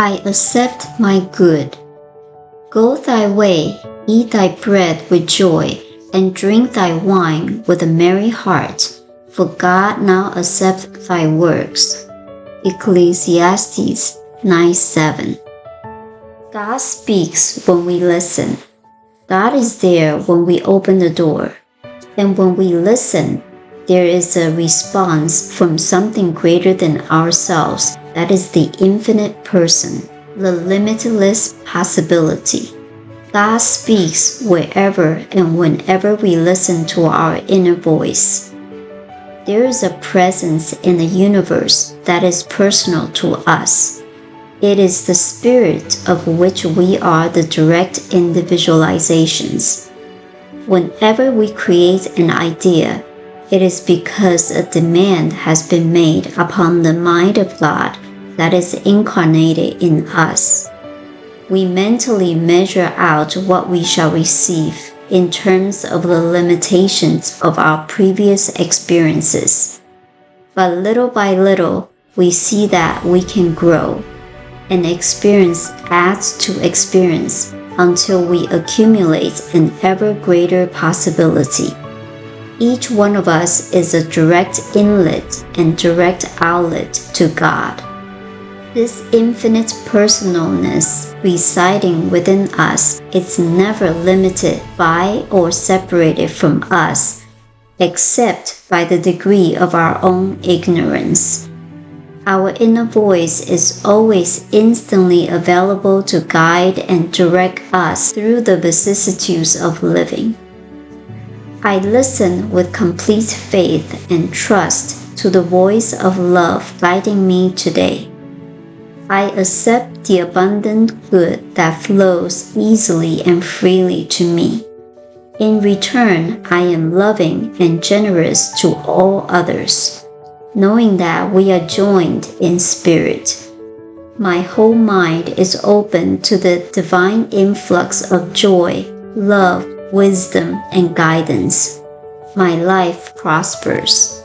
I accept my good. Go thy way, eat thy bread with joy, and drink thy wine with a merry heart, for God now accepts thy works. Ecclesiastes 9:7. God speaks when we listen. God is there when we open the door. And when we listen, there is a response from something greater than ourselves, that is the infinite person, the limitless possibility. God speaks wherever and whenever we listen to our inner voice. There is a presence in the universe that is personal to us. It is the spirit of which we are the direct individualizations. Whenever we create an idea, it is because a demand has been made upon the mind of God that is incarnated in us. We mentally measure out what we shall receive in terms of the limitations of our previous experiences. But little by little, we see that we can grow, and experience adds to experience until we accumulate an ever greater possibility. Each one of us is a direct inlet and direct outlet to God. This infinite personalness residing within us is never limited by or separated from us, except by the degree of our own ignorance. Our inner voice is always instantly available to guide and direct us through the vicissitudes of living. I listen with complete faith and trust to the voice of love guiding me today. I accept the abundant good that flows easily and freely to me. In return, I am loving and generous to all others, knowing that we are joined in spirit. My whole mind is open to the divine influx of joy, love, wisdom, and guidance. My life prospers.